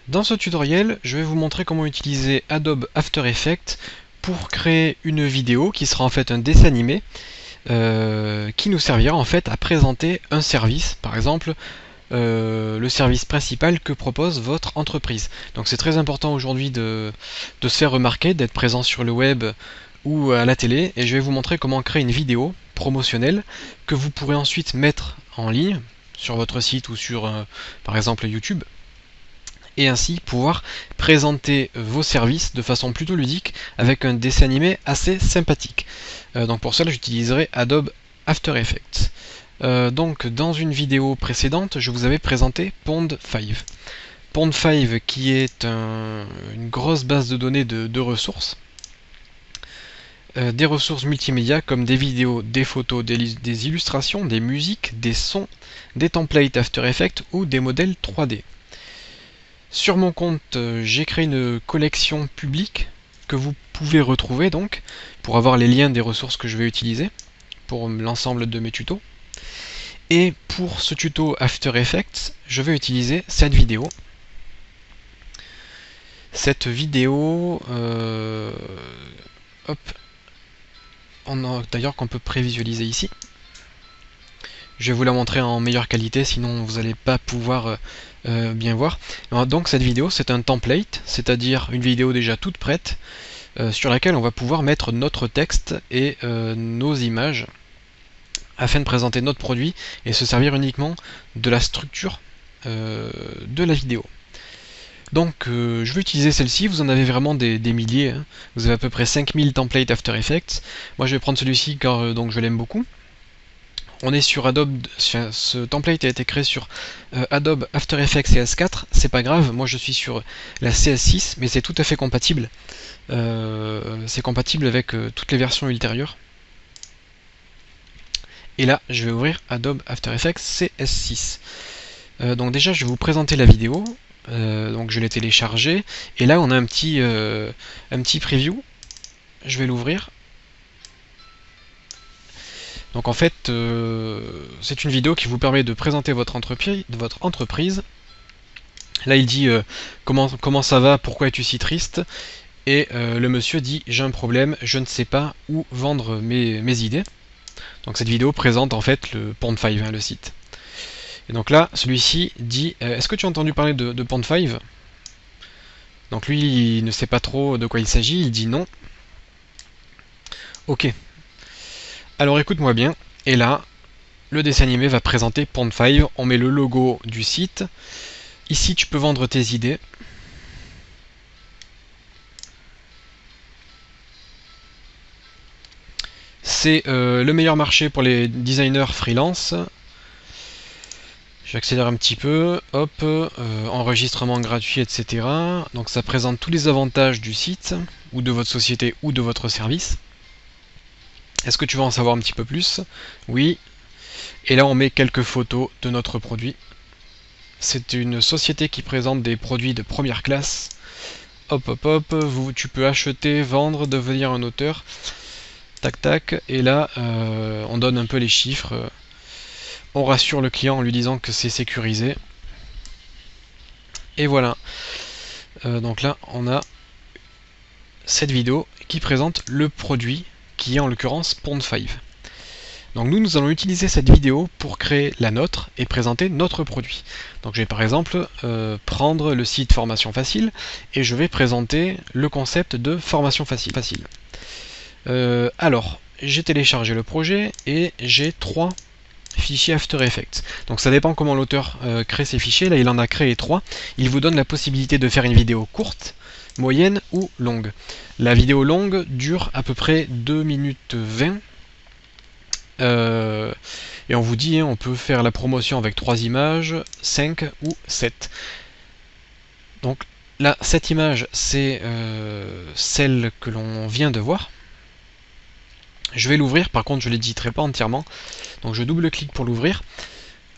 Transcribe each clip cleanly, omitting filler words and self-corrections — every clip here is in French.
Dans ce tutoriel, je vais vous montrer comment utiliser Adobe After Effects pour créer une vidéo qui sera en fait un dessin animé qui nous servira en fait à présenter un service, par exemple le service principal que propose votre entreprise. Donc c'est très important aujourd'hui de se faire remarquer, d'être présent sur le web ou à la télé, et je vais vous montrer comment créer une vidéo promotionnelle que vous pourrez ensuite mettre en ligne sur votre site ou sur par exemple YouTube, et ainsi pouvoir présenter vos services de façon plutôt ludique avec un dessin animé assez sympathique. Donc pour cela j'utiliserai Adobe After Effects. Donc dans une vidéo précédente je vous avais présenté Pond5. Pond5 qui est une grosse base de données de ressources. Des ressources multimédia comme des vidéos, des photos, des illustrations, des musiques, des sons, des templates After Effects ou des modèles 3D. Sur mon compte, j'ai créé une collection publique que vous pouvez retrouver donc pour avoir les liens des ressources que je vais utiliser pour l'ensemble de mes tutos. Et pour ce tuto After Effects, je vais utiliser cette vidéo. Cette vidéo, d'ailleurs qu'on peut prévisualiser ici. Je vais vous la montrer en meilleure qualité, sinon vous n'allez pas pouvoir bien voir. Donc cette vidéo c'est un template, c'est-à-dire une vidéo déjà toute prête, sur laquelle on va pouvoir mettre notre texte et nos images, afin de présenter notre produit et se servir uniquement de la structure de la vidéo. Donc je vais utiliser celle-ci, vous en avez vraiment des milliers, hein. Vous avez à peu près 5000 templates After Effects. Moi je vais prendre celui-ci car donc je l'aime beaucoup. On est sur Adobe, ce template a été créé sur Adobe After Effects CS4, c'est pas grave, moi je suis sur la CS6, mais c'est tout à fait compatible. C'est compatible avec toutes les versions ultérieures. Et là, je vais ouvrir Adobe After Effects CS6. Donc déjà, je vais vous présenter la vidéo. Donc je l'ai téléchargée. Et là, on a un petit preview. Je vais l'ouvrir. Donc en fait, c'est une vidéo qui vous permet de présenter votre entreprise. Là, il dit comment ça va, pourquoi es-tu si triste? Et le monsieur dit j'ai un problème, je ne sais pas où vendre mes idées. Donc cette vidéo présente en fait le Pond5, hein, le site. Et donc là, celui-ci dit est-ce que tu as entendu parler de Pond5? Donc lui, il ne sait pas trop de quoi il s'agit, il dit non. Ok. Alors écoute-moi bien, et là, le dessin animé va présenter Pond5, on met le logo du site. Ici, tu peux vendre tes idées. C'est le meilleur marché pour les designers freelance. J'accélère un petit peu, hop, enregistrement gratuit, etc. Donc ça présente tous les avantages du site, ou de votre société, ou de votre service. Est-ce que tu veux en savoir un petit peu plus? Oui. Et là on met quelques photos de notre produit. C'est une société qui présente des produits de première classe. Hop hop hop, tu peux acheter, vendre, devenir un auteur. Tac tac, et là on donne un peu les chiffres. On rassure le client en lui disant que c'est sécurisé. Et voilà. Donc là on a cette vidéo qui présente le produit, qui est en l'occurrence Pond5. Donc nous allons utiliser cette vidéo pour créer la nôtre et présenter notre produit. Donc je vais par exemple prendre le site Formation Facile et je vais présenter le concept de Formation Facile. Alors, j'ai téléchargé le projet et j'ai 3 fichiers After Effects. Donc ça dépend comment l'auteur crée ses fichiers. Là il en a créé 3. Il vous donne la possibilité de faire une vidéo courte, moyenne ou longue. La vidéo longue dure à peu près 2 minutes 20. Et on vous dit, hein, on peut faire la promotion avec 3 images, 5 ou 7. Donc là, cette image, c'est celle que l'on vient de voir. Je vais l'ouvrir, par contre je ne l'éditerai pas entièrement. Donc je double-clique pour l'ouvrir.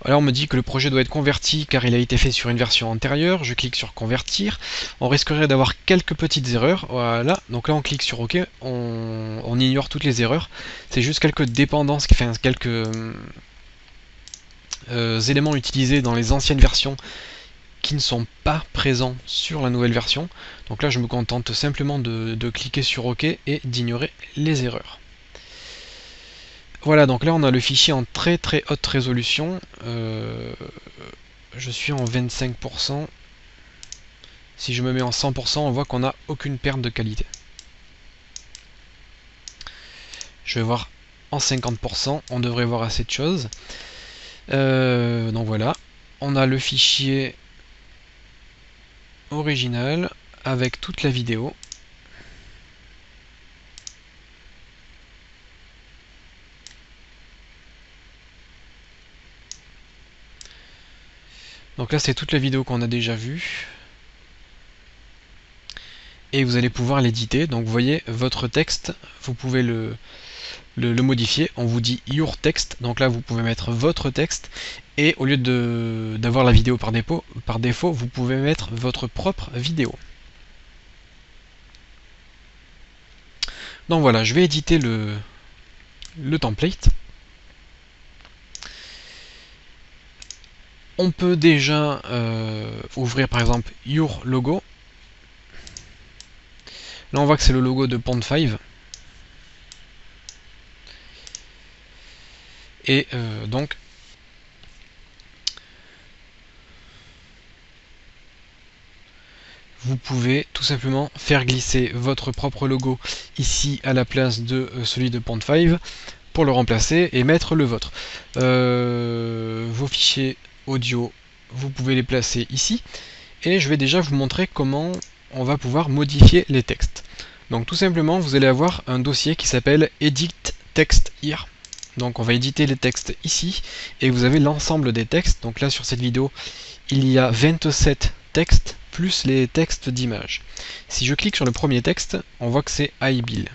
Alors on me dit que le projet doit être converti car il a été fait sur une version antérieure. Je clique sur convertir. On risquerait d'avoir quelques petites erreurs. Voilà, donc là on clique sur OK. On ignore toutes les erreurs. C'est juste quelques dépendances, enfin quelques éléments utilisés dans les anciennes versions qui ne sont pas présents sur la nouvelle version. Donc là je me contente simplement de cliquer sur OK et d'ignorer les erreurs. Voilà, donc là on a le fichier en très haute résolution. Je suis en 25%. Si je me mets en 100%, on voit qu'on n'a aucune perte de qualité. Je vais voir en 50%, on devrait voir assez de choses. Donc voilà, on a le fichier original avec toute la vidéo. Donc là c'est toute la vidéo qu'on a déjà vue. Et vous allez pouvoir l'éditer. Donc vous voyez votre texte, vous pouvez le modifier. On vous dit your text, donc là vous pouvez mettre votre texte, et au lieu d'avoir la vidéo par défaut, vous pouvez mettre votre propre vidéo. Donc voilà, je vais éditer le template. On peut déjà ouvrir par exemple your logo. Là on voit que c'est le logo de Pond5. Et donc vous pouvez tout simplement faire glisser votre propre logo ici à la place de celui de Pond5 pour le remplacer et mettre le vôtre. Vos fichiers audio, vous pouvez les placer ici, et je vais déjà vous montrer comment on va pouvoir modifier les textes. Donc tout simplement vous allez avoir un dossier qui s'appelle Edit Text Here. Donc on va éditer les textes ici, et vous avez l'ensemble des textes. Donc là sur cette vidéo il y a 27 textes plus les textes d'image. Si je clique sur le premier texte, on voit que c'est iBill.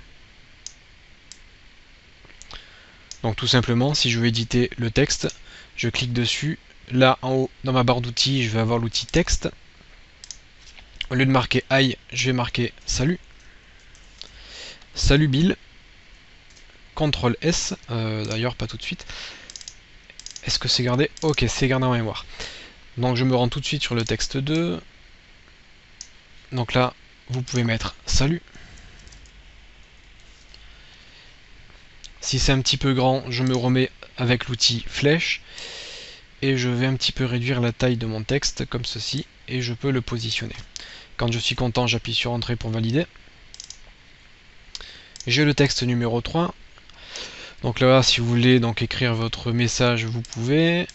Donc tout simplement, si je veux éditer le texte, je clique dessus. Là en haut dans ma barre d'outils, je vais avoir l'outil texte. Au lieu de marquer I, je vais marquer salut. Salut Bill. CTRL S, d'ailleurs pas tout de suite. Est-ce que c'est gardé? Ok, c'est gardé en mémoire. Donc je me rends tout de suite sur le texte 2. Donc là, vous pouvez mettre salut. Si c'est un petit peu grand, je me remets avec l'outil flèche. Et je vais un petit peu réduire la taille de mon texte, comme ceci. Et je peux le positionner. Quand je suis content, j'appuie sur Entrée pour valider. J'ai le texte numéro 3. Donc là, si vous voulez donc écrire votre message, vous pouvez.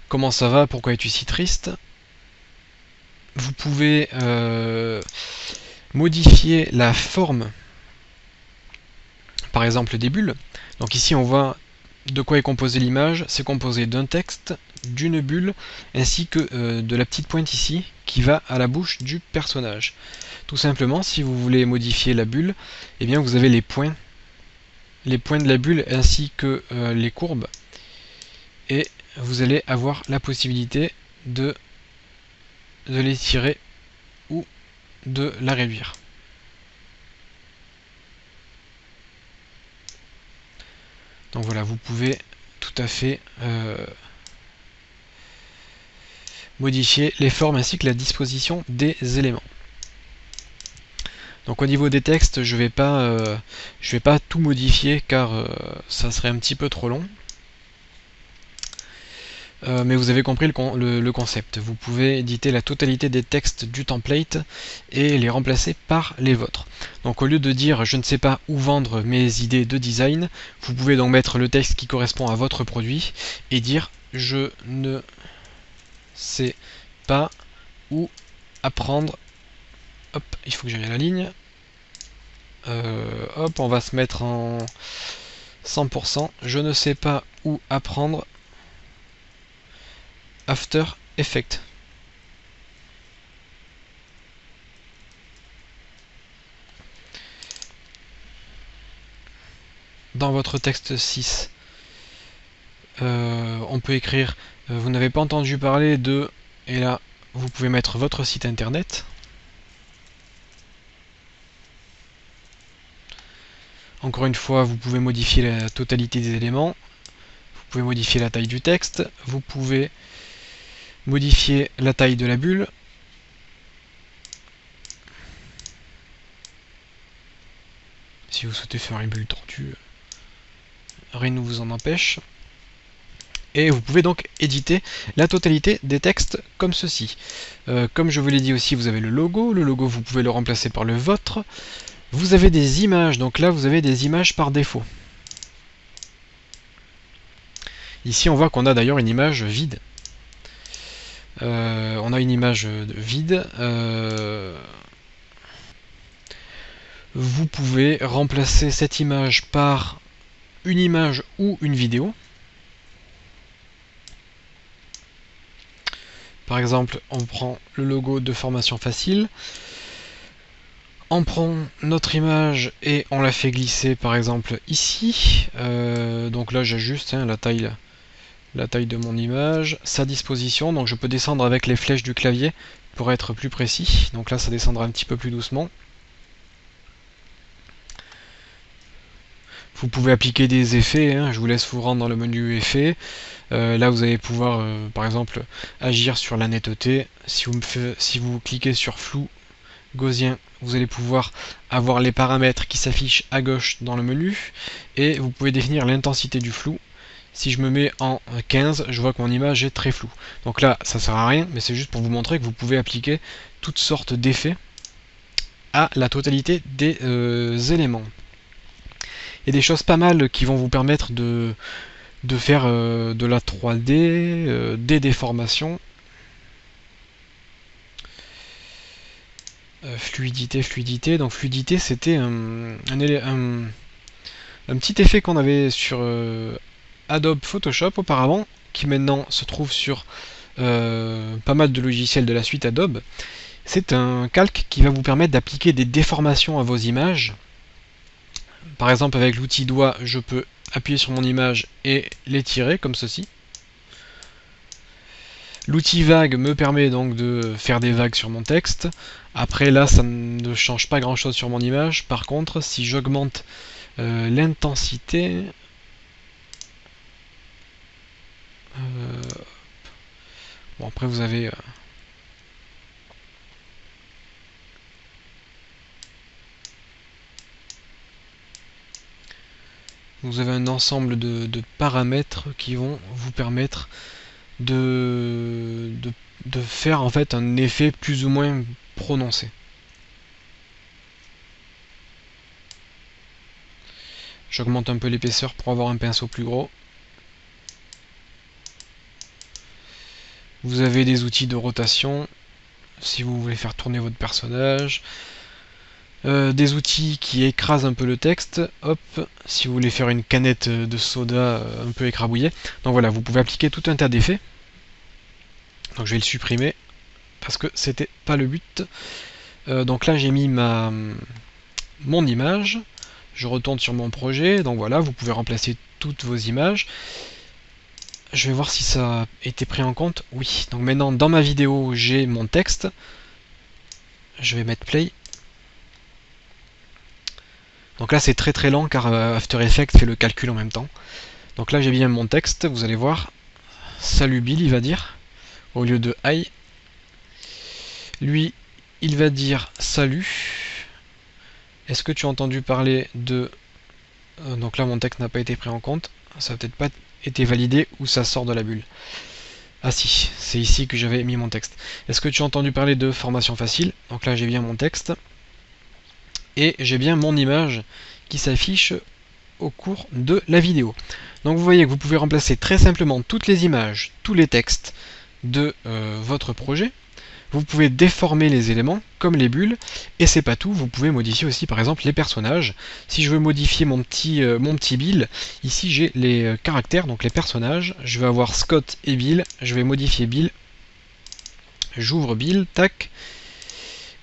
Comment ça va? Pourquoi es-tu si triste? Vous pouvez modifier la forme, par exemple des bulles. Donc ici on voit de quoi est composée l'image. C'est composé d'un texte, d'une bulle, ainsi que de la petite pointe ici qui va à la bouche du personnage. Tout simplement, si vous voulez modifier la bulle, eh bien vous avez les points de la bulle ainsi que les courbes, et vous allez avoir la possibilité de l'étirer ou de la réduire. Donc voilà, vous pouvez tout à fait modifier les formes ainsi que la disposition des éléments. Donc au niveau des textes, je vais pas tout modifier car ça serait un petit peu trop long. Mais vous avez compris le concept. Vous pouvez éditer la totalité des textes du template et les remplacer par les vôtres. Donc au lieu de dire je ne sais pas où vendre mes idées de design, vous pouvez donc mettre le texte qui correspond à votre produit et dire je ne sais pas où apprendre. Hop, il faut que j'aille à la ligne. Hop, on va se mettre en 100%. Je ne sais pas où apprendre After Effects. Dans votre texte 6, on peut écrire vous n'avez pas entendu parler de, et là vous pouvez mettre votre site internet. Encore une fois, vous pouvez modifier la totalité des éléments, vous pouvez modifier la taille du texte, vous pouvez modifier la taille de la bulle. Si vous souhaitez faire une bulle tordue, rien ne vous en empêche. Et vous pouvez donc éditer la totalité des textes comme ceci. Comme je vous l'ai dit aussi, vous avez le logo. Le logo, vous pouvez le remplacer par le vôtre. Vous avez des images, donc là vous avez des images par défaut. Ici on voit qu'on a d'ailleurs une image vide. On a une image vide. Vous pouvez remplacer cette image par une image ou une vidéo. Par exemple, on prend le logo de Formation Facile. On prend notre image et on la fait glisser par exemple ici. Donc là j'ajuste la taille de mon image, sa disposition. Donc je peux descendre avec les flèches du clavier pour être plus précis. Donc là ça descendra un petit peu plus doucement. Vous pouvez appliquer des effets, je vous laisse vous rendre dans le menu effets. Là vous allez pouvoir par exemple agir sur la netteté. Si vous cliquez sur flou gaussien, vous allez pouvoir avoir les paramètres qui s'affichent à gauche dans le menu. Et vous pouvez définir l'intensité du flou. Si je me mets en 15, je vois que mon image est très floue. Donc là ça sert à rien, mais c'est juste pour vous montrer que vous pouvez appliquer toutes sortes d'effets à la totalité des éléments. Il y a des choses pas mal qui vont vous permettre de faire de la 3D, des déformations. Fluidité. Donc fluidité, c'était un petit effet qu'on avait sur Adobe Photoshop auparavant, qui maintenant se trouve sur pas mal de logiciels de la suite Adobe. C'est un calque qui va vous permettre d'appliquer des déformations à vos images. Par exemple, avec l'outil doigt, je peux appuyer sur mon image et l'étirer comme ceci. L'outil vague me permet donc de faire des vagues sur mon texte. Après là, ça ne change pas grand chose sur mon image. Par contre, si j'augmente l'intensité, bon après vous avez un ensemble de paramètres qui vont vous permettre de faire en fait un effet plus ou moins prononcé. J'augmente un peu l'épaisseur pour avoir un pinceau plus gros. Vous avez des outils de rotation si vous voulez faire tourner votre personnage. Des outils qui écrasent un peu le texte, hop, si vous voulez faire une canette de soda un peu écrabouillée. Donc voilà, vous pouvez appliquer tout un tas d'effets. Donc je vais le supprimer parce que c'était pas le but. Donc là j'ai mis mon image. Je retourne sur mon projet. Donc voilà, vous pouvez remplacer toutes vos images. Je vais voir si ça a été pris en compte. Oui, donc maintenant dans ma vidéo j'ai mon texte. Je vais mettre play. Donc là c'est très très lent car After Effects fait le calcul en même temps. Donc là j'ai bien mon texte, vous allez voir. Salut Bill, il va dire, au lieu de hi. Lui, il va dire salut. Est-ce que tu as entendu parler de... donc là mon texte n'a pas été pris en compte. Ça n'a peut-être pas été validé ou ça sort de la bulle. Ah si, c'est ici que j'avais mis mon texte. Est-ce que tu as entendu parler de Formation Facile? Donc là j'ai bien mon texte. Et j'ai bien mon image qui s'affiche au cours de la vidéo. Donc vous voyez que vous pouvez remplacer très simplement toutes les images, tous les textes de votre projet. Vous pouvez déformer les éléments comme les bulles, et c'est pas tout, vous pouvez modifier aussi par exemple les personnages. Si je veux modifier mon petit Bill, ici j'ai les caractères, donc les personnages. Je vais avoir Scott et Bill, je vais modifier Bill. J'ouvre Bill, tac.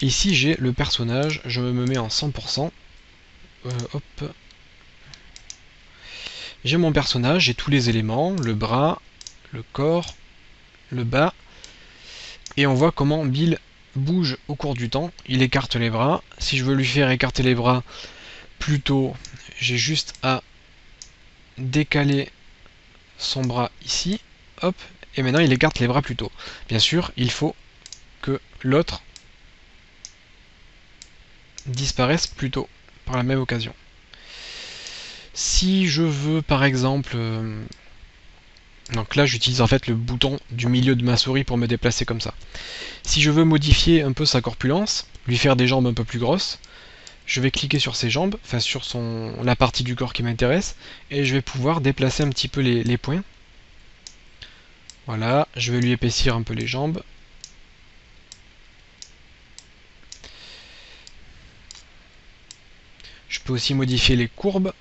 Ici j'ai le personnage, je me mets en 100%. Hop. J'ai mon personnage, j'ai tous les éléments, le bras, le corps, le bas. Et on voit comment Bill bouge au cours du temps. Il écarte les bras. Si je veux lui faire écarter les bras plus tôt, j'ai juste à décaler son bras ici. Hop. et maintenant il écarte les bras plus tôt. Bien sûr, il faut que l'autre disparaisse plus tôt par la même occasion. Si je veux par exemple... donc là j'utilise en fait le bouton du milieu de ma souris pour me déplacer comme ça. Si je veux modifier un peu sa corpulence, lui faire des jambes un peu plus grosses, je vais cliquer sur ses jambes, enfin sur la partie du corps qui m'intéresse, et je vais pouvoir déplacer un petit peu les poings. Voilà, je vais lui épaissir un peu les jambes. Je peux aussi modifier les courbes.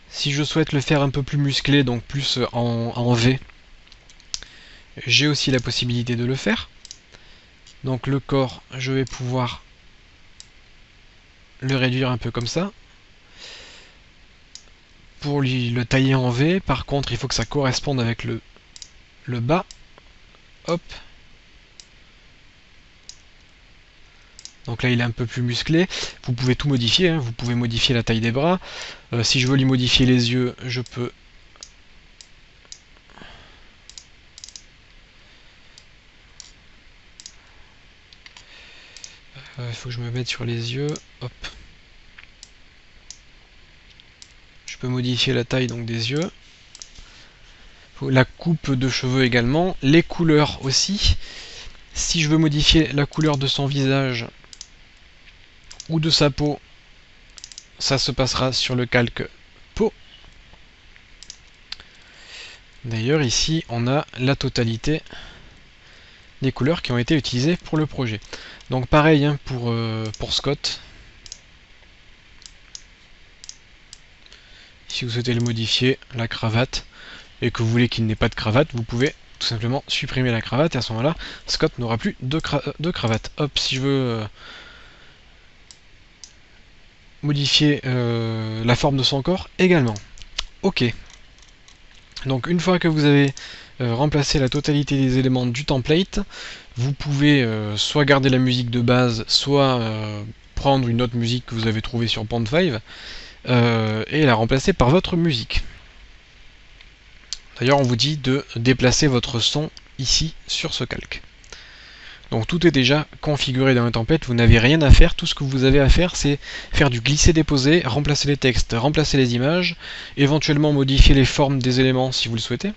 Si je souhaite le faire un peu plus musclé, donc plus en V, j'ai aussi la possibilité de le faire. Donc le corps, je vais pouvoir le réduire un peu comme ça. Pour le tailler en V, par contre, il faut que ça corresponde avec le bas. Hop. Donc là, il est un peu plus musclé. Vous pouvez tout modifier, hein. Vous pouvez modifier la taille des bras. Si je veux lui modifier les yeux, je peux... Il faut que je me mette sur les yeux. Hop. Je peux modifier la taille donc des yeux. La coupe de cheveux également. Les couleurs aussi. Si je veux modifier la couleur de son visage ou de sa peau, ça se passera sur le calque peau. D'ailleurs ici on a la totalité des couleurs qui ont été utilisées pour le projet. Donc pareil hein, pour Scott. Si vous souhaitez le modifier, la cravate, et que vous voulez qu'il n'ait pas de cravate, vous pouvez tout simplement supprimer la cravate, et à ce moment-là, Scott n'aura plus de cravate. Hop, si je veux modifier la forme de son corps également. Ok. Donc une fois que vous avez remplacé la totalité des éléments du template, vous pouvez soit garder la musique de base, soit prendre une autre musique que vous avez trouvée sur Pond5 et la remplacer par votre musique. D'ailleurs on vous dit de déplacer votre son ici sur ce calque. Donc tout est déjà configuré dans le template, vous n'avez rien à faire, tout ce que vous avez à faire c'est faire du glisser-déposer, remplacer les textes, remplacer les images, éventuellement modifier les formes des éléments si vous le souhaitez.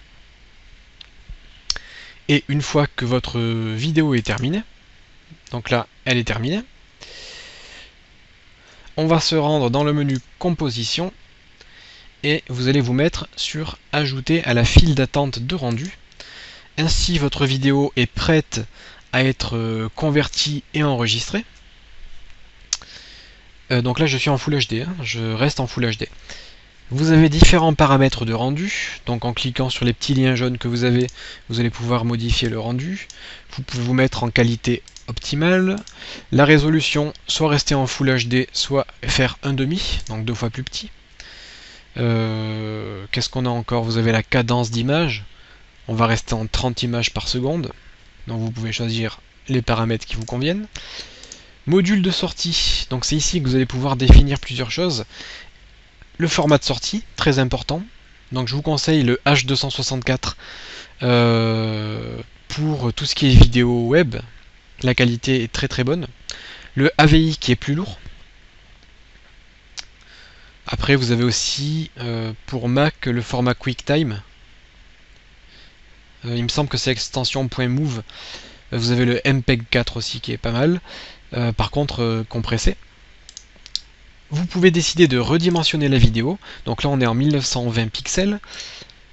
Et une fois que votre vidéo est terminée, donc là elle est terminée, on va se rendre dans le menu composition et vous allez vous mettre sur ajouter à la file d'attente de rendu. Ainsi votre vidéo est prête à être convertie et enregistrée. Donc là je suis en Full HD, hein, je reste en Full HD. Vous avez différents paramètres de rendu, donc en cliquant sur les petits liens jaunes que vous avez, vous allez pouvoir modifier le rendu. Vous pouvez vous mettre en qualité optimale. La résolution, soit rester en Full HD, soit faire 1/2, donc 2 fois plus petit. Qu'est-ce qu'on a encore? Vous avez la cadence d'image, on va rester en 30 images par seconde, donc vous pouvez choisir les paramètres qui vous conviennent. Module de sortie, donc c'est ici que vous allez pouvoir définir plusieurs choses. Le format de sortie, très important, donc je vous conseille le H264 pour tout ce qui est vidéo web, la qualité est très très bonne. Le AVI qui est plus lourd. Après vous avez aussi pour Mac le format QuickTime. Il me semble que c'est extension .move. Vous avez le MPEG 4 aussi qui est pas mal. Par contre compressé. Vous pouvez décider de redimensionner la vidéo. Donc là on est en 1920 pixels.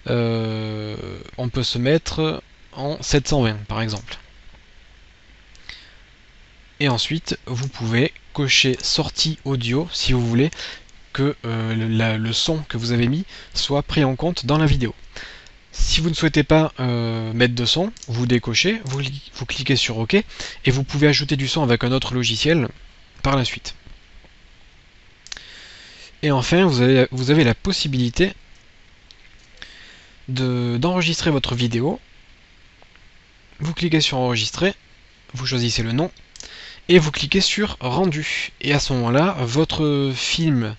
On peut se mettre en 720 par exemple. Et ensuite vous pouvez cocher sortie audio si vous voulez que le son que vous avez mis soit pris en compte dans la vidéo. Si vous ne souhaitez pas mettre de son, vous décochez, vous cliquez sur OK et vous pouvez ajouter du son avec un autre logiciel par la suite. Et enfin, vous avez la possibilité d'enregistrer votre vidéo. Vous cliquez sur enregistrer, vous choisissez le nom et vous cliquez sur rendu. Et à ce moment-là, votre film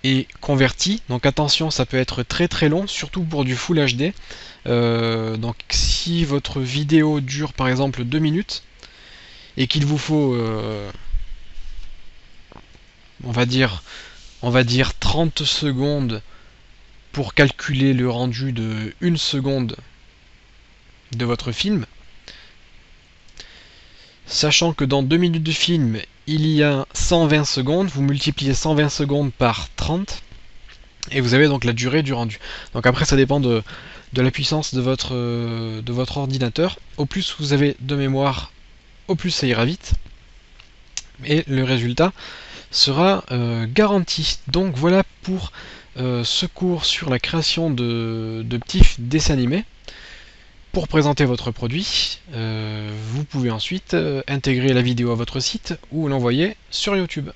est converti. Donc attention, ça peut être très très long, surtout pour du Full HD. Donc si votre vidéo dure par exemple 2 minutes et qu'il vous faut on va dire 30 secondes pour calculer le rendu de 1 seconde de votre film, sachant que dans 2 minutes de film il y a 120 secondes, vous multipliez 120 secondes par 30 et vous avez donc la durée du rendu. Donc après ça dépend de la puissance de votre ordinateur. Au plus vous avez de mémoire, au plus ça ira vite et le résultat sera garanti. Donc voilà pour ce cours sur la création de petits dessins animés. Pour présenter votre produit, vous pouvez ensuite intégrer la vidéo à votre site ou l'envoyer sur YouTube.